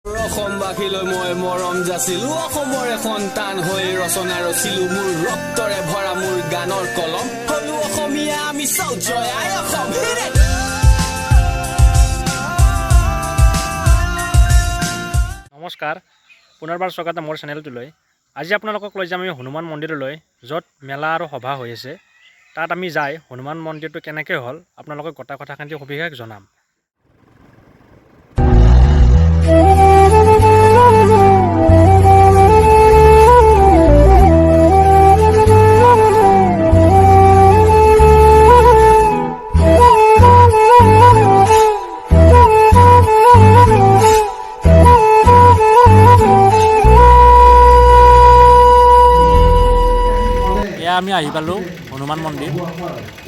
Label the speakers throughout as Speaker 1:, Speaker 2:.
Speaker 1: অসমবাসীলৈ মই মৰম যাচিলো, অসমৰ সন্তান হৈ ৰচনা ৰচিলো, মোৰ ৰক্তৰে ভৰা মোৰ গানৰ কলম, হলো অসমীয়া আমি চৌ জয় আই অসম।
Speaker 2: নমস্কাৰ, পুনৰবাৰ স্বাগতম মোৰ চেনেলটোলৈ। আজি আপোনালোকক লৈ যাম আমি হনুমান মন্দিৰলৈ, য'ত মেলা আৰু সভা হৈ আছে। তাত আমি যাই হনুমান মন্দিৰটো কেনেকৈ হ'ল আপোনালোকক গোটেই কথাখিনি সবিশেষ জনাম। আমি আহি পালোঁ হনুমান মন্দিৰ।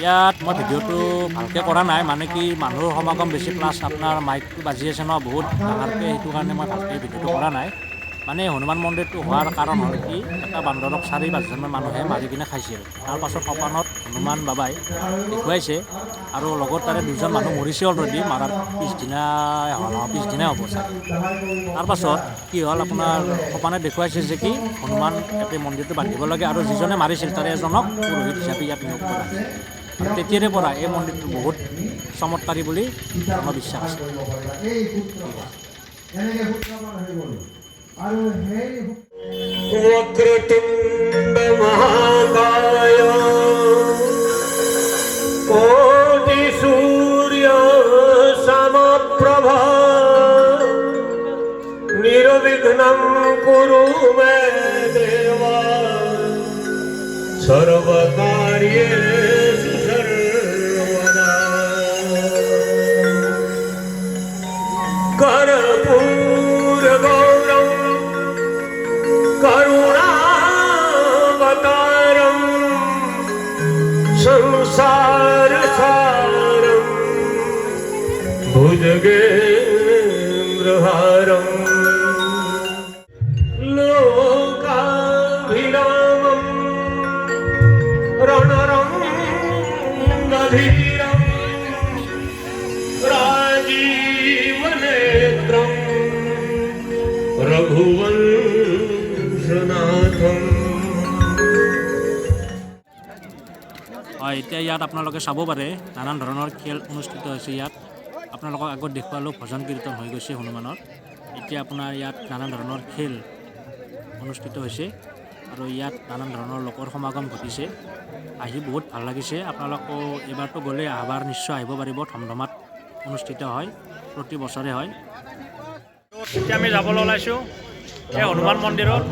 Speaker 2: ইয়াত মই ভিডিঅ'টো ভালকৈ কৰা নাই, মানে কি মানুহৰ সমাগম বেছি, প্লাছ আপোনাৰ মাইকটো বাজি আছে ন বহুত ডাঙৰকৈ, সেইটো কাৰণে মই ভালকৈ ভিডিঅ'টো কৰা নাই। মানে হনুমান মন্দিৰটো হোৱাৰ কাৰণ হ'ল কি, এটা বান্দৰক 4-5জনমান মানুহে মাৰি কিনে খাইছিল। তাৰপাছত সপানত হনুমান বাবাই দেখুৱাইছে, আৰু লগত তাৰে 2জন মানুহ মৰিছে অলৰেডি, মাৰাৰ পিছদিনাই হ'ব চাগে। তাৰপাছত কি হ'ল, আপোনাৰ সপানে দেখুৱাইছে যে কি হনুমান ইয়াতে মন্দিৰটো বান্ধিব লাগে, আৰু যিজনে মাৰিছিল তাৰে এজনক পুৰোহিত হিচাপে ইয়াত নিয়োগ কৰা হৈছে। আৰু তেতিয়াৰে পৰা এই মন্দিৰটো বহুত চমৎকাৰী বুলি জনবিশ্বাস আছে।
Speaker 3: वक्रतुंड महाकाय कोटि सूर्य समप्रभा निर्विघ्नं कुरु मे देवा सर्वकार्येषु सर्वदा। कर्पूर गौरम करुणावतारं संसार सारं भुजगेन्द्रहारं लोकाभिरामं रणरङ्गधीरं राजीवनेत्रं रघुवंशनाथं।
Speaker 2: হয়, এতিয়া ইয়াত আপোনালোকে চাব পাৰে নানান ধৰণৰ খেল অনুষ্ঠিত হৈছে। ইয়াত আপোনালোকক আগত দেখুৱালোঁ ভজন কীৰ্তন হৈ গৈছে হনুমানৰ। এতিয়া আপোনাৰ ইয়াত নানান ধৰণৰ খেল অনুষ্ঠিত হৈছে, আৰু ইয়াত নানান ধৰণৰ লোকৰ সমাগম ঘটিছে। আহি বহুত ভাল লাগিছে। আপোনালোকো এবাৰতো গ'লে আবাৰ নিশ্চয় আহিব পাৰিব। ধমধমাত অনুষ্ঠিত হয়, প্ৰতি বছৰে হয়। এতিয়া আমি যাবলৈ ওলাইছোঁ এই হনুমান মন্দিৰত।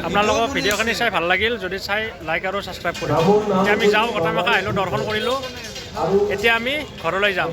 Speaker 2: আপোনালোকক ভিডিঅ'খিনি চাই ভাল লাগিল, যদি চাই লাইক আৰু ছাবস্ক্ৰাইব কৰিব। এতিয়া আমি যাওঁ, গোটেইমখা আহিলোঁ, দৰ্শন কৰিলোঁ। এতিয়া আমি ঘৰলৈ যাম।